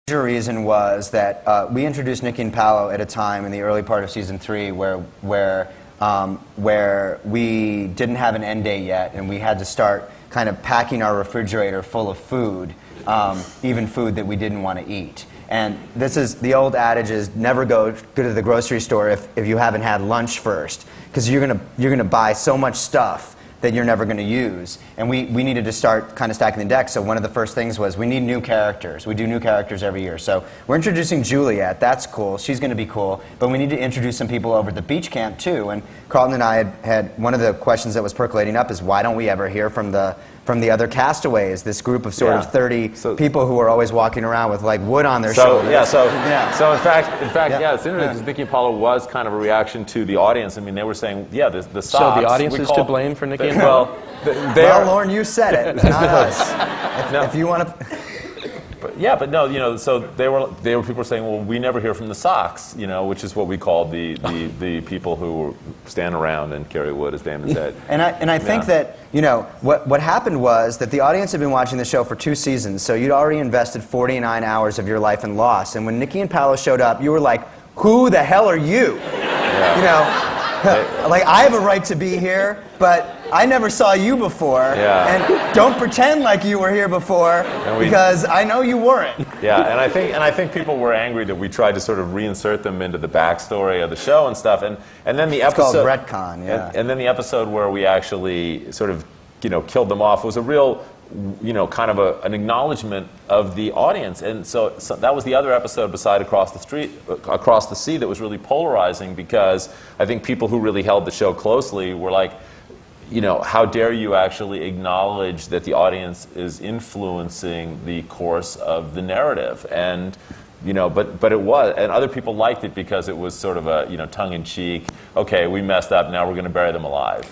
major reason was that we introduced Nikki and Paolo at a time in the early part of season 3 where we didn't have an end date yet, and we had to start kind of packing our refrigerator full of food, even food that we didn't want to eat. And this is, the old adage is never go to the grocery store if you haven't had lunch first, because you're gonna buy so much stuff that you're never going to use. And we needed to start kind of stacking the deck, so one of the first things was we need new characters. We do new characters every year. So we're introducing Juliet, that's cool, she's going to be cool, but we need to introduce some people over at the beach camp too. And Carlton and I had one of the questions that was percolating up is why don't we ever hear from the other castaways, this group of sort of 30 people who are always walking around with like wood on their shoulders. So in fact, it's interesting because Nikki and Paolo was kind of a reaction to the audience. I mean, they were saying, the socks. So the audience is to blame for Nikki and Paolo? Well, Lauren, you said it, not us. If you want to... But no, so people were saying, well, we never hear from the socks, which is what we call the people who stand around and carry wood, as Damon said. And I think that, what happened was that the audience had been watching the show for 2 seasons, so you'd already invested 49 hours of your life in Lost. And when Nikki and Paolo showed up, you were like, who the hell are you? Like, I have a right to be here, but I never saw you before, and don't pretend like you were here before, because I know you weren't. And I think people were angry that we tried to sort of reinsert them into the backstory of the show and stuff, and then the episode... It's called retcon, and then the episode where we actually sort of, killed them off was a real... kind of an acknowledgement of the audience, and so that was the other episode beside Across the Sea that was really polarizing, because I think people who really held the show closely were like, how dare you actually acknowledge that the audience is influencing the course of the narrative, and but it was, and other people liked it because it was sort of a tongue-in-cheek. Okay, we messed up. Now we're going to bury them alive.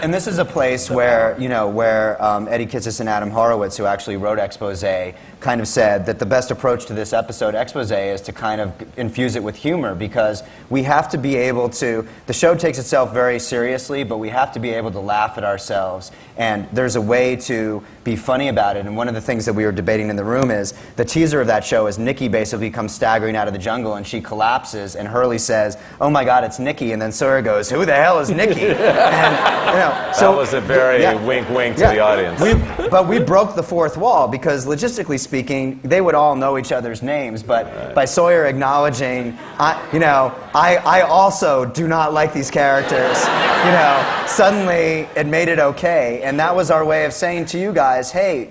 And this is a place where Eddie Kitsis and Adam Horowitz, who actually wrote Exposé, kind of said that the best approach to this episode, Exposé, is to kind of infuse it with humor, because we have to be able to. The show takes itself very seriously, but we have to be able to laugh at ourselves. And there's a way to be funny about it. And one of the things that we were debating in the room is the teaser of that show is Nikki basically comes staggering out of the jungle and she collapses, and Hurley says, "Oh my God, it's Nikki," and then Sawyer goes, "Who the hell is Nikki?" And so that was a very wink to the audience. But we broke the fourth wall, because logistically speaking, they would all know each other's names. But by Sawyer acknowledging, I also do not like these characters, suddenly it made it okay. And that was our way of saying to you guys, hey,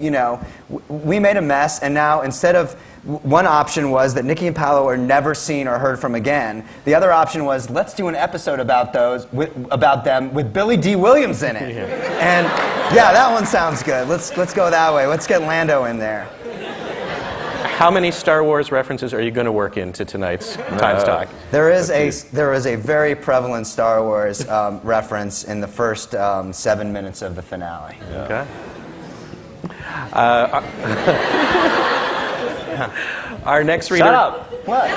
we made a mess, and now instead of, one option was that Nikki and Paolo are never seen or heard from again. The other option was, let's do an episode about them with Billy D. Williams in it. And that one sounds good. Let's go that way. Let's get Lando in there. How many Star Wars references are you going to work into tonight's Time Talk? There is a very prevalent Star Wars reference in the first 7 minutes of the finale. Okay. Our next reader. Shut up. What?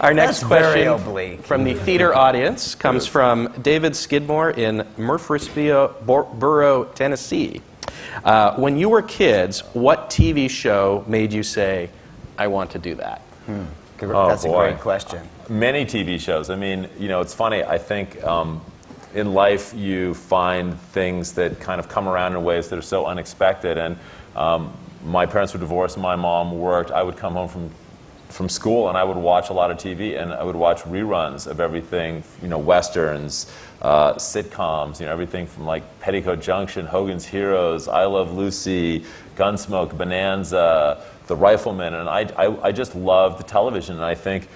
Our next question from the theater audience comes from David Skidmore in Murfreesboro, Tennessee. When you were kids, what TV show made you say, "I want to do that"? That's a great question. Many TV shows. I mean, it's funny. I think in life you find things that kind of come around in ways that are so unexpected. And my parents were divorced. My mom worked. I would come home from school and I would watch a lot of TV, and I would watch reruns of everything, Westerns, sitcoms, everything from like Petticoat Junction, Hogan's Heroes, I Love Lucy, Gunsmoke, Bonanza, The Rifleman, and I just loved the television, and I think,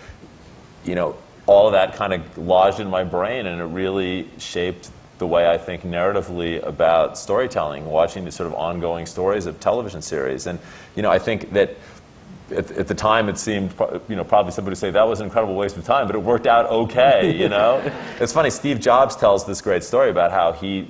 all of that kind of lodged in my brain, and it really shaped the way I think narratively about storytelling, watching the sort of ongoing stories of television series. And, I think that at the time it seemed, probably somebody would say that was an incredible waste of time, but it worked out okay, It's funny, Steve Jobs tells this great story about how he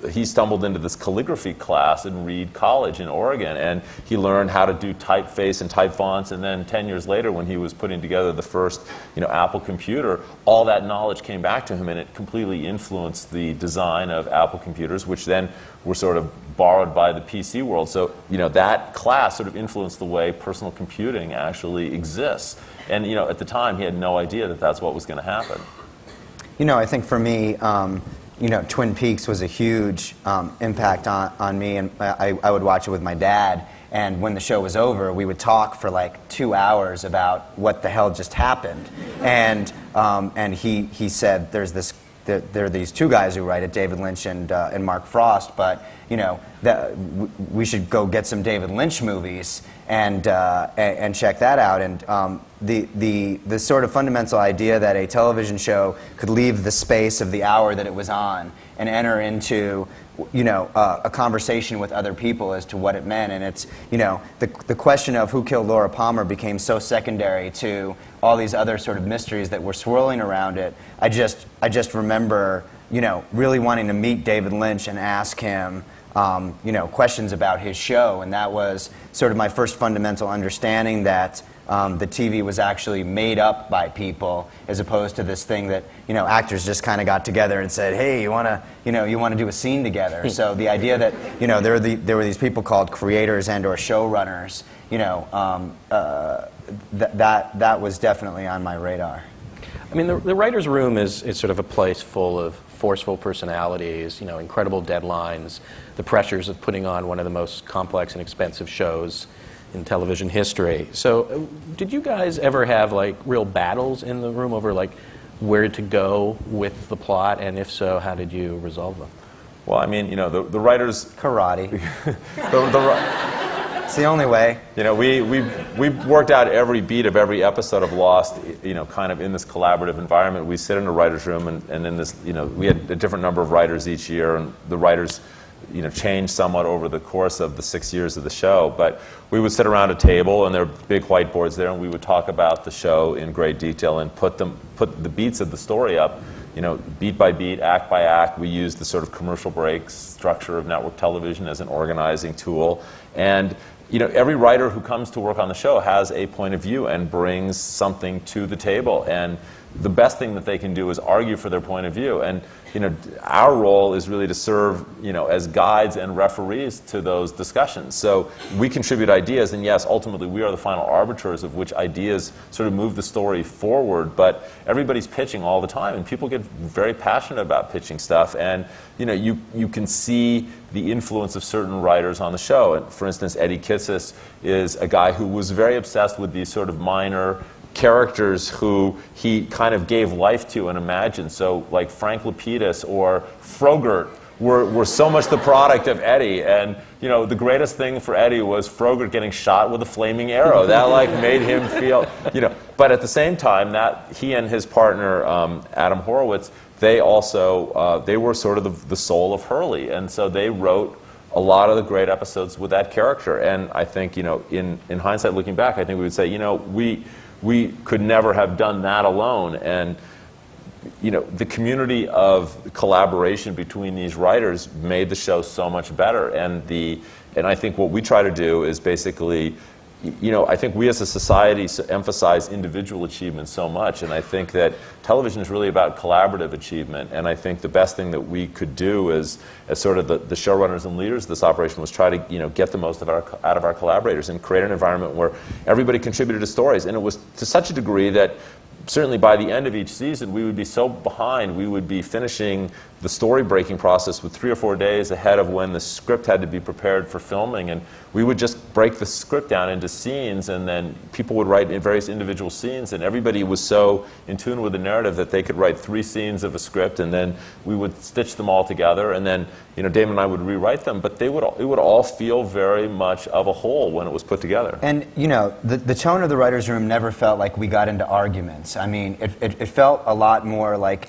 he stumbled into this calligraphy class in Reed College in Oregon, and he learned how to do typeface and type fonts. And then 10 years later, when he was putting together the first, Apple computer, all that knowledge came back to him, and it completely influenced the design of Apple computers, which then were sort of borrowed by the PC world. So, that class sort of influenced the way personal computing actually exists. And, at the time, he had no idea that that's what was going to happen. I think for me, Twin Peaks was a huge impact on me, and I would watch it with my dad. And when the show was over, we would talk for like 2 hours about what the hell just happened. And he said, there are these two guys who write it, David Lynch and Mark Frost, but we should go get some David Lynch movies and check that out. And the sort of fundamental idea that a television show could leave the space of the hour that it was on and enter into a conversation with other people as to what it meant. And it's, the question of who killed Laura Palmer became so secondary to all these other sort of mysteries that were swirling around it. I just remember, really wanting to meet David Lynch and ask him, questions about his show. And that was sort of my first fundamental understanding that the TV was actually made up by people, as opposed to this thing that actors just kind of got together and said, "Hey, you want to do a scene together?" So the idea that there were these people called creators and/or showrunners, that was definitely on my radar. I mean, the writer's room is sort of a place full of forceful personalities, incredible deadlines, the pressures of putting on one of the most complex and expensive shows in television history. So did you guys ever have like real battles in the room over like where to go with the plot, and if so, how did you resolve them? Well, I mean, the writers... Karate. It's the only way. We worked out every beat of every episode of Lost, kind of in this collaborative environment. We sit in a writer's room, and in this, we had a different number of writers each year, and the writers changed somewhat over the course of the 6 years of the show. But we would sit around a table, and there were big whiteboards there, and we would talk about the show in great detail and put the beats of the story up, beat by beat, act by act. We used the sort of commercial break structure of network television as an organizing tool. And every writer who comes to work on the show has a point of view and brings something to the table. And the best thing that they can do is argue for their point of view. And our role is really to serve as guides and referees to those discussions. So we contribute ideas, and yes, ultimately we are the final arbiters of which ideas sort of move the story forward. But everybody's pitching all the time, and people get very passionate about pitching stuff. And you can see the influence of certain writers on the show. And for instance, Eddie Kitsis is a guy who was very obsessed with these sort of minor characters who he kind of gave life to and imagined. So like Frank Lapidus or Frogurt were so much the product of Eddie. And the greatest thing for Eddie was Frogurt getting shot with a flaming arrow. That like made him feel, But at the same time, that he and his partner Adam Horowitz, they also they were sort of the soul of Hurley, and so they wrote a lot of the great episodes with that character. And I think in hindsight, looking back, I think we would say we could never have done that alone. And the community of collaboration between these writers made the show so much better. And I think what we try to do is basically, I think we as a society emphasize individual achievement so much, and I think that television is really about collaborative achievement. And I think the best thing that we could do as sort of the showrunners and leaders of this operation was try to get the most out of our collaborators and create an environment where everybody contributed to stories. And it was to such a degree that certainly by the end of each season, we would be so behind, we would be finishing the story breaking process with 3 or 4 days ahead of when the script had to be prepared for filming. And we would just break the script down into scenes, and then people would write in various individual scenes, and everybody was so in tune with the narrative that they could write 3 scenes of a script, and then we would stitch them all together, and then Damon and I would rewrite them, but it would all feel very much of a whole when it was put together. And the tone of the writer's room never felt like we got into arguments. I mean, it felt a lot more like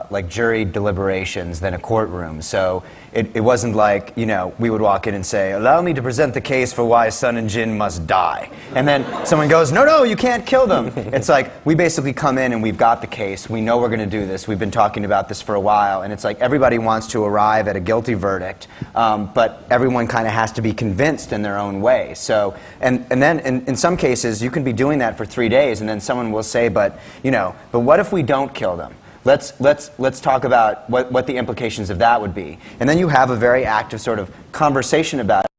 like jury deliberation deliberations than a courtroom. So it wasn't like, you know, we would walk in and say, allow me to present the case for why Sun and Jin must die. And then someone goes, no, no, you can't kill them. It's like, we basically come in and we've got the case. We know we're going to do this. We've been talking about this for a while. And it's like everybody wants to arrive at a guilty verdict, but everyone kind of has to be convinced in their own way. So, and then in some cases, you can be doing that for 3 days, and then someone will say, but, you know, but what if we don't kill them? Let's talk about what the implications of that would be. And then you have a very active sort of conversation about it.